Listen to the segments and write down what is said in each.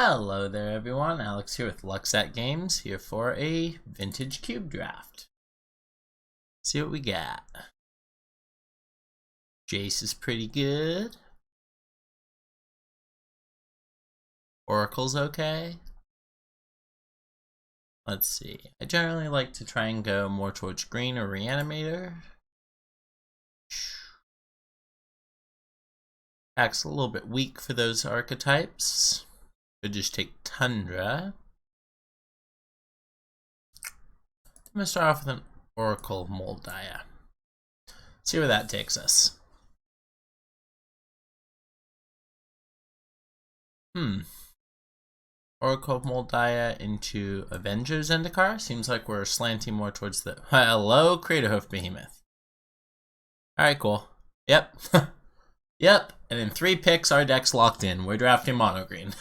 Hello there everyone, Alex here with Lucksack Games, here for a vintage cube draft. See what we got. Jace is pretty good. Oracle's okay. Let's see, I generally like to try and go more towards green or Reanimator. Pack's a little bit weak for those archetypes. Could just take Tundra. I'm going to start off with an Oracle Moldiah. See where that takes us. Oracle Moldiah into Avengers Zendikar. Seems like we're slanting more towards the... Hello, Craterhoof Behemoth. Alright, cool. Yep. Yep. And in 3 picks, our deck's locked in. We're drafting mono green.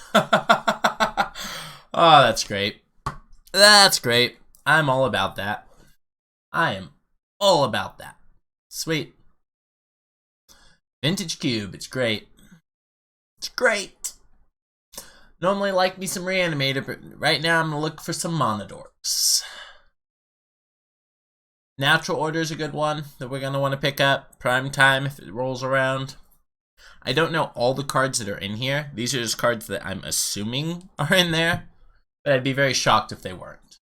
Oh, that's great. That's great. I'm all about that. I am all about that. Sweet. Vintage Cube. It's great. It's great. Normally like me some Reanimator, but right now I'm going to look for some Monodorks. Natural Order is a good one that we're going to want to pick up. Prime Time if it rolls around. I don't know all the cards that are in here. These are just cards that I'm assuming are in there, but I'd be very shocked if they weren't.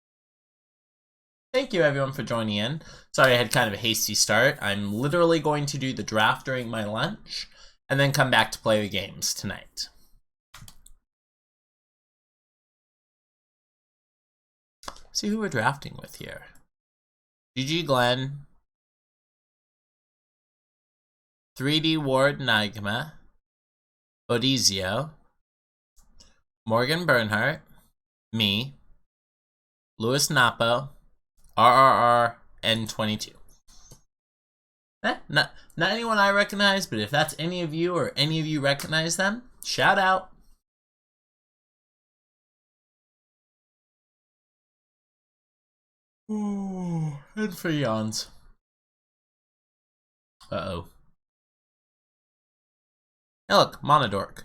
Thank you everyone for joining in. Sorry I had kind of a hasty start. I'm literally going to do the draft during my lunch and then come back to play the games tonight. See who we're drafting with here. GG Glenn. 3D Ward Nigma, Odizio, Morgan Bernhardt, me, Louis Napo, RRR, N22. Not anyone I recognize, but if that's any of you or any of you recognize them, shout out. Ooh, and for yawns. Uh-oh. Hey look, Monodork.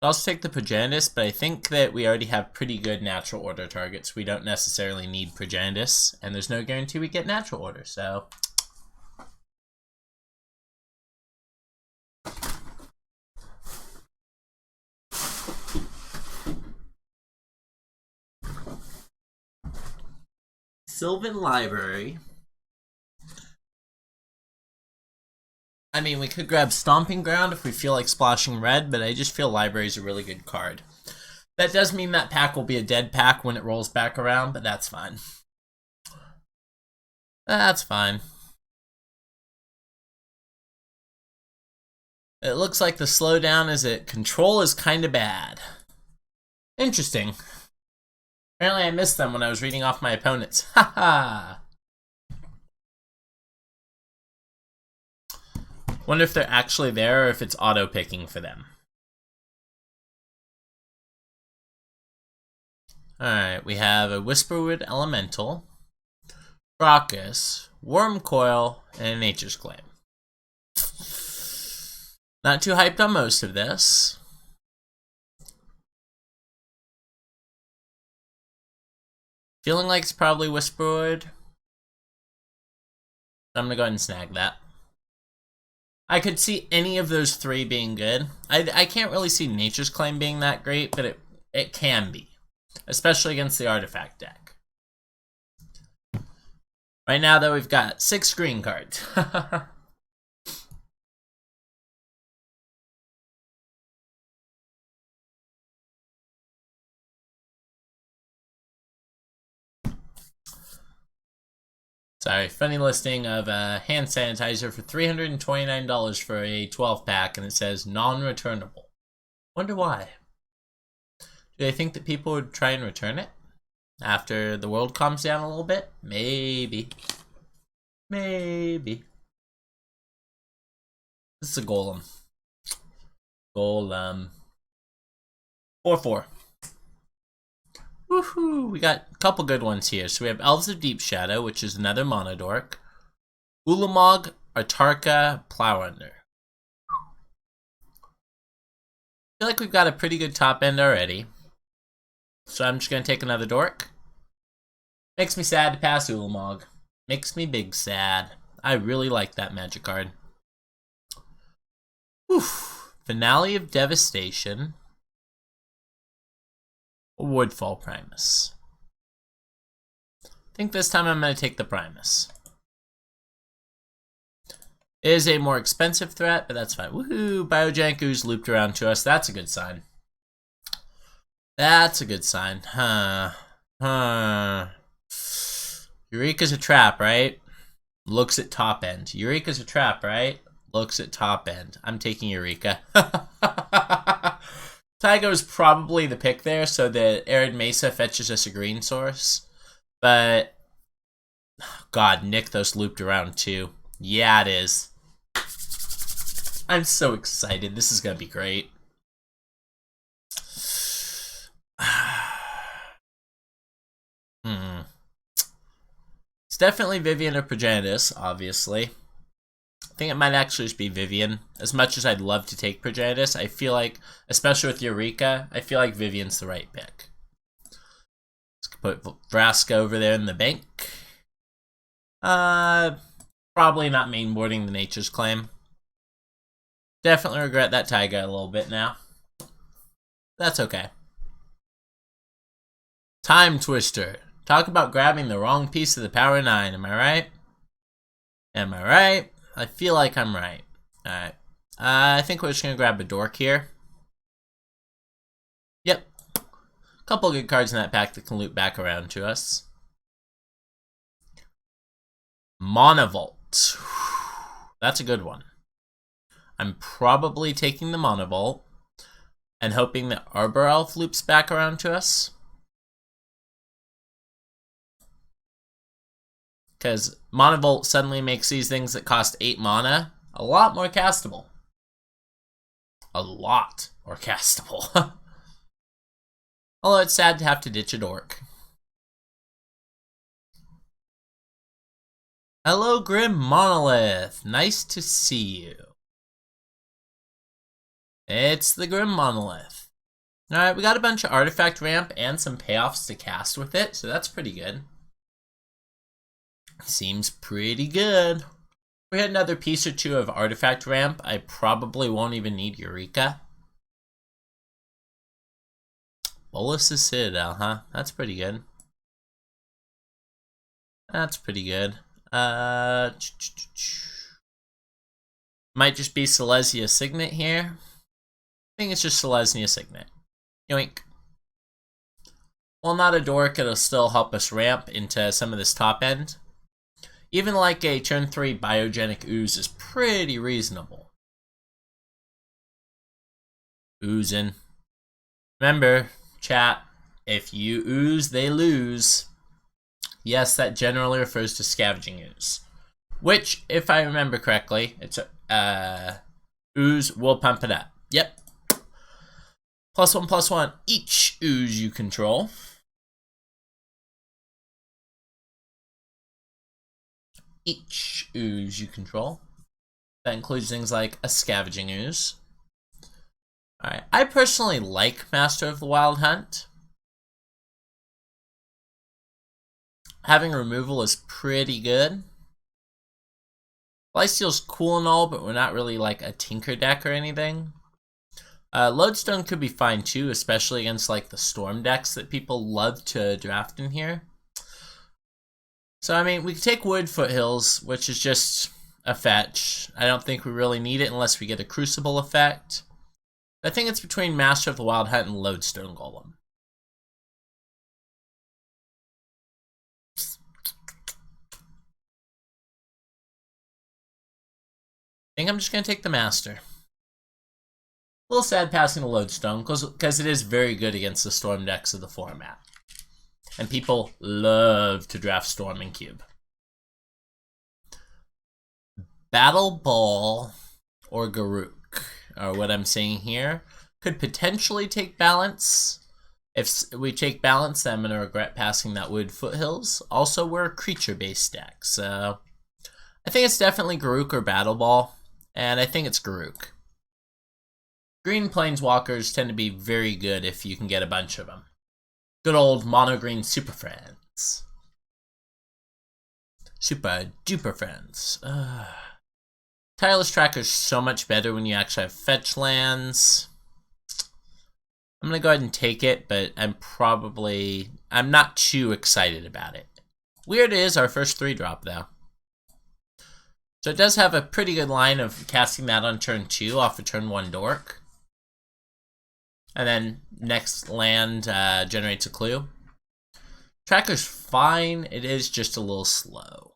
I'll also take the Progenitus, but I think that we already have pretty good natural order targets. We don't necessarily need Progenitus, and there's no guarantee we get natural order, so... Sylvan Library. I mean, we could grab Stomping Ground if we feel like splashing red, but I just feel Library's a really good card. That does mean that pack will be a dead pack when it rolls back around, but that's fine. That's fine. It looks like the slowdown is that control is kind of bad. Interesting. Apparently I missed them when I was reading off my opponents. Haha. Wonder if they're actually there or if it's auto-picking for them. Alright, we have a Whisperwood Elemental, Fracas, Wormcoil, and a Nature's Claim. Not too hyped on most of this. Feeling like it's probably Whisperwood. I'm gonna go ahead and snag that. I could see any of those 3 being good. I can't really see Nature's Claim being that great, but it can be. Especially against the Artifact deck. Right now, though, we've got 6 green cards. Sorry, funny listing of hand sanitizer for $329 for a 12-pack, and it says non-returnable. Wonder why. Do they think that people would try and return it after the world calms down a little bit? Maybe. Maybe. This is a Golem. Golem. 4/4. Woohoo! We got a couple good ones here. So we have Elves of Deep Shadow, which is another Monodork. Ulamog, Atarka, Plowunder. feel like we've got a pretty good top end already. So I'm just going to take another dork. Makes me sad to pass Ulamog. Makes me big sad. I really like that magic card. Oof. Finale of Devastation. Woodfall Primus. I think this time I'm going to take the Primus. It is a more expensive threat, but that's fine. Woohoo! Biogenic Ooze looped around to us. That's a good sign. That's a good sign. Eureka's a trap, right? Looks at top end. Eureka's a trap, right? Looks at top end. I'm taking Eureka. Taiga is probably the pick there, so the Arid Mesa fetches us a green source. But, God, Nykthos looped around too. Yeah, it is. I'm so excited. This is going to be great. It's definitely Vivian or Progenitus, obviously. I think it might actually just be Vivian. As much as I'd love to take Progenitus, I feel like, especially with Eureka, I feel like Vivian's the right pick. Let's put Vraska over there in the bank. Probably not mainboarding the Nature's Claim. Definitely regret that Taiga a little bit now. That's okay. Time Twister. Talk about grabbing the wrong piece of the Power 9, am I right? Am I right? I feel like I'm right. Alright. I think we're just going to grab a dork here. Yep. Couple good cards in that pack that can loop back around to us. Monovolt. That's a good one. I'm probably taking the Monovolt and hoping that Arbor Elf loops back around to us. Because Monovolt suddenly makes these things that cost 8 mana a lot more castable. A lot more castable. Although it's sad to have to ditch a dork. Hello, Grim Monolith. Nice to see you. It's the Grim Monolith. Alright, we got a bunch of artifact ramp and some payoffs to cast with it, so that's pretty good. Seems pretty good. If we had another piece or two of artifact ramp, I probably won't even need Eureka. Bolus's Citadel, huh? That's pretty good. That's pretty good. Might just be Silesia Signet here. I think it's just Silesia Signet. Yoink. While not a dork, it'll still help us ramp into some of this top end. Even like a turn 3 Biogenic Ooze is pretty reasonable. Oozing. Remember, chat, if you ooze, they lose. Yes, that generally refers to Scavenging Ooze. Which, if I remember correctly, it's ooze will pump it up. Yep. +1/+1 each ooze you control. Each ooze you control. That includes things like a Scavenging Ooze. Alright, I personally like Master of the Wild Hunt. Having removal is pretty good. Lifesteal's cool and all, but we're not really like a Tinker deck or anything. Lodestone could be fine too, especially against like the Storm decks that people love to draft in here. So, I mean, we could take Wood Foothills, which is just a fetch. I don't think we really need it unless we get a Crucible effect. I think it's between Master of the Wild Hunt and Lodestone Golem. I think I'm just going to take the Master. A little sad passing the Lodestone, because it is very good against the Storm decks of the format. And people love to draft Storm and Cube. Battle Ball or Garruk are what I'm saying here. Could potentially take Balance. If we take Balance, then I'm going to regret passing that Wood Foothills. Also, we're a creature-based deck, so I think it's definitely Garruk or Battle Ball, and I think it's Garruk. Green planeswalkers tend to be very good if you can get a bunch of them. Good old mono green super friends. Super duper friends. Tireless Tracker's so much better when you actually have fetch lands. I'm gonna go ahead and take it, but I'm not too excited about it. Weird it is our first 3-drop though. So it does have a pretty good line of casting that on turn 2 off of turn 1 Dork. And then next land generates a clue. Tracker's fine, it is just a little slow.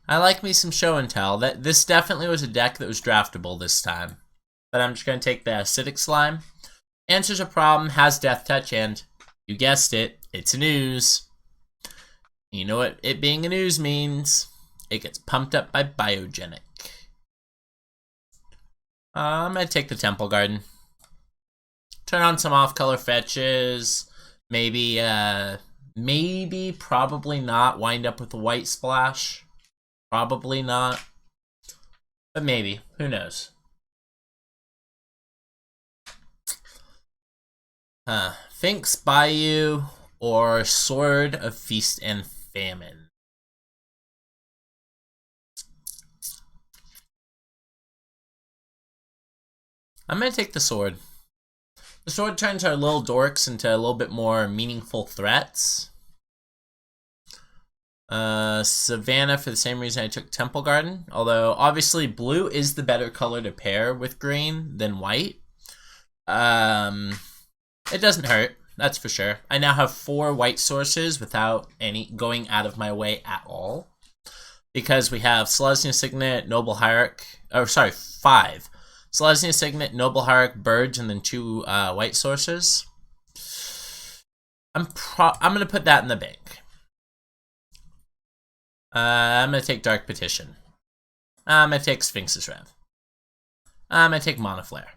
I like me some show and tell. This definitely was a deck that was draftable this time. But I'm just going to take the Acidic Slime. Answers a problem, has Death Touch, and you guessed it, it's an ooze. You know what it being an ooze means? It gets pumped up by Biogenic. I'm going to take the Temple Garden. Turn on some off-color fetches. Maybe, probably not wind up with a white splash. Probably not. But maybe. Who knows? Finks Bayou or Sword of Feast and Famine. I'm going to take the Sword. The Sword turns our little dorks into a little bit more meaningful threats. Savannah for the same reason I took Temple Garden. Although, obviously, blue is the better color to pair with green than white. It doesn't hurt, that's for sure. I now have 4 white sources without any going out of my way at all. Because we have Selesnya Signet, Noble Hierarch, 5. Selesnya Signet, Noble Hierarch, Birds, and then 2 white sources. I'm gonna put that in the bank. I'm gonna take Dark Petition. I'm gonna take Sphinx's Rev. I'm gonna take Mana Flare.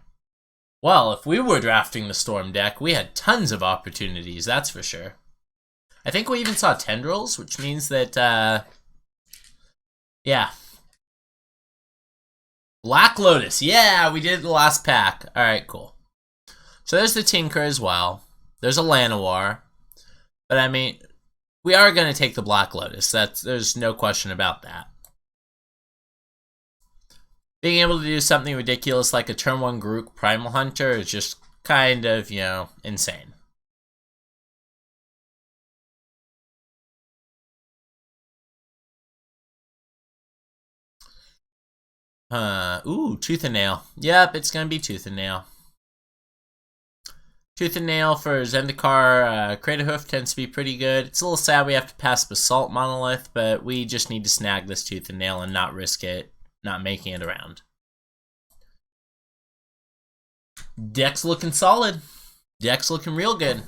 Well, if we were drafting the Storm deck, we had tons of opportunities, that's for sure. I think we even saw Tendrils, which means that, yeah. Black Lotus, yeah, we did the last pack. Alright, cool. So there's the Tinker as well. There's a Llanowar. But I mean, we are going to take the Black Lotus. There's no question about that. Being able to do something ridiculous like a turn 1 Garruk Primal Hunter is just kind of, you know, insane. Ooh, Tooth and Nail. Yep, it's going to be Tooth and Nail. Tooth and Nail for Zendikar. Craterhoof tends to be pretty good. It's a little sad we have to pass Basalt Monolith, but we just need to snag this Tooth and Nail and not risk it, not making it around. Deck's looking solid. Deck's looking real good.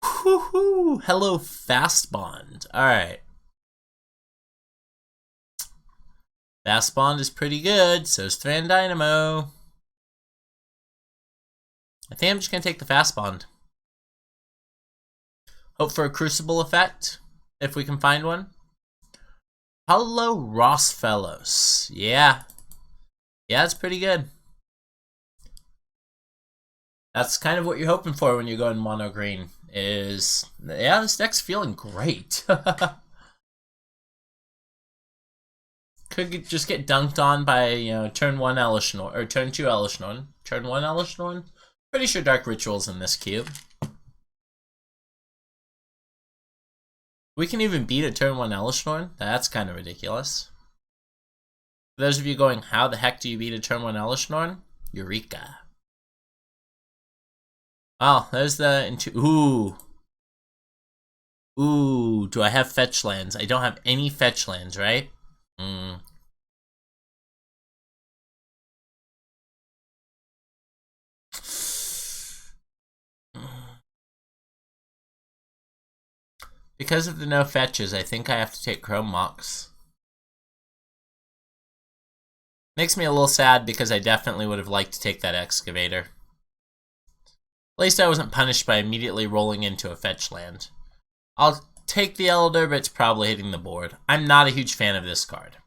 Woohoo! Hello, Fast Bond. Alright. Fast Bond is pretty good, so's Thran Dynamo. I think I'm just going to take the Fast Bond. Hope for a Crucible effect, if we can find one. Hello, Rossfellows. Yeah. Yeah, it's pretty good. That's kind of what you're hoping for when you're going mono green. Yeah, this deck's feeling great. Could just get dunked on by, you know, turn 1 Elesh Norn, or turn 2 Elesh Norn. Turn 1 Elesh Norn? Pretty sure Dark Ritual's in this cube. We can even beat a turn 1 Elesh Norn? That's kind of ridiculous. For those of you going, how the heck do you beat a turn 1 Elesh Norn? Eureka. Oh, there's the... Ooh. Ooh, do I have fetch lands? I don't have any fetch lands, right? Because of the no fetches, I think I have to take Chrome Mox. Makes me a little sad because I definitely would have liked to take that Excavator. At least I wasn't punished by immediately rolling into a fetch land. I'll take the Elder, but it's probably hitting the board. I'm not a huge fan of this card.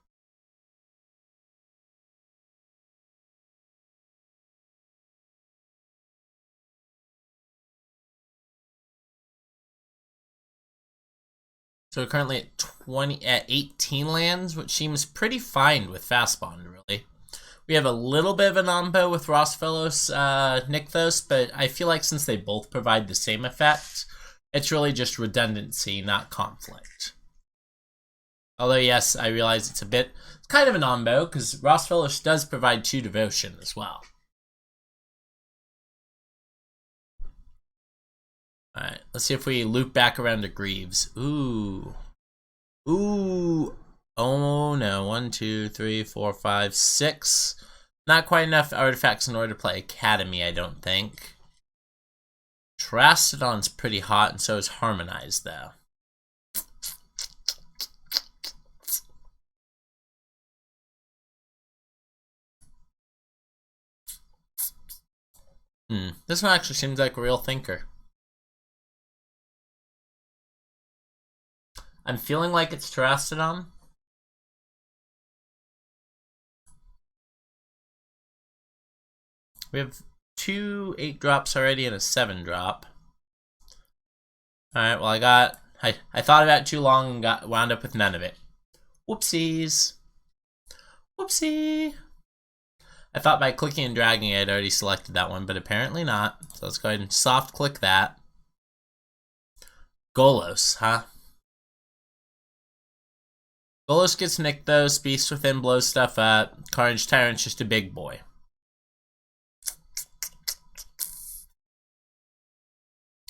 So we're currently at 18 lands, which seems pretty fine with Fast Bond, really. We have a little bit of an ombo with Rosfellos, Nykthos, but I feel like since they both provide the same effect, it's really just redundancy, not conflict. Although, yes, I realize it's kind of an ombo, because Rosfellos does provide 2 devotion as well. Alright, let's see if we loop back around to Greaves. Ooh. Ooh. Oh no. 1, 2, 3, 4, 5, 6. Not quite enough artifacts in order to play Academy, I don't think. Terastodon's pretty hot, and so is Harmonized, though. This one actually seems like a real thinker. I'm feeling like it's Terastodon. We have 2 8-drops already and a 7-drop. Alright, well I thought about it too long and wound up with none of it. Whoopsies. Whoopsie. I thought by clicking and dragging I had already selected that one, but apparently not. So let's go ahead and soft click that. Golos, huh? Golos gets Nykthos, Beast Within blows stuff up. Carnage Tyrant's just a big boy.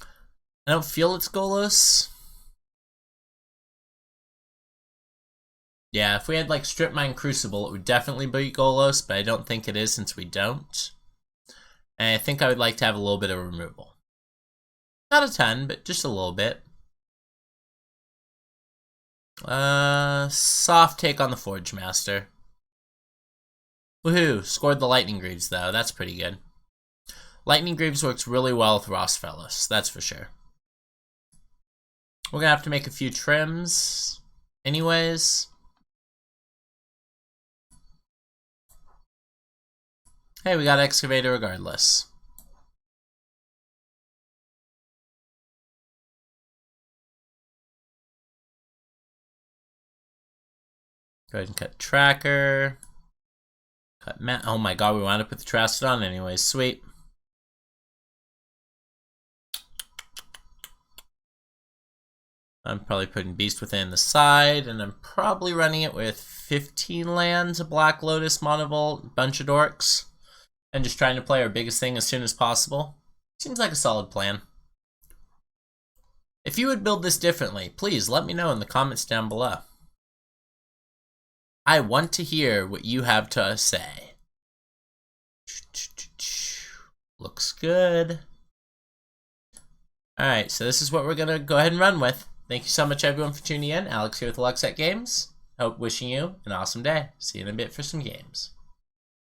I don't feel it's Golos. Yeah, if we had like Strip Mine Crucible, it would definitely be Golos, but I don't think it is since we don't. And I think I would like to have a little bit of removal. Not a ton, but just a little bit. Soft take on the Forge Master. Woohoo! Scored the Lightning Greaves though, that's pretty good. Lightning Greaves works really well with Rosfellos, that's for sure. We're gonna have to make a few trims anyways. Hey, we got Excavator regardless. Go ahead and cut Tracker. Cut Matt. Oh my god, we wound up with the Terastodon anyways. Sweet. I'm probably putting Beast Within the side, and I'm probably running it with 15 lands, a Black Lotus, Monovolt, bunch of dorks, and just trying to play our biggest thing as soon as possible. Seems like a solid plan. If you would build this differently, please let me know in the comments down below. I want to hear what you have to say. Looks good. Alright, so this is what we're going to go ahead and run with. Thank you so much, everyone, for tuning in. Alex here with Lucksack Games. Hope wishing you an awesome day. See you in a bit for some games.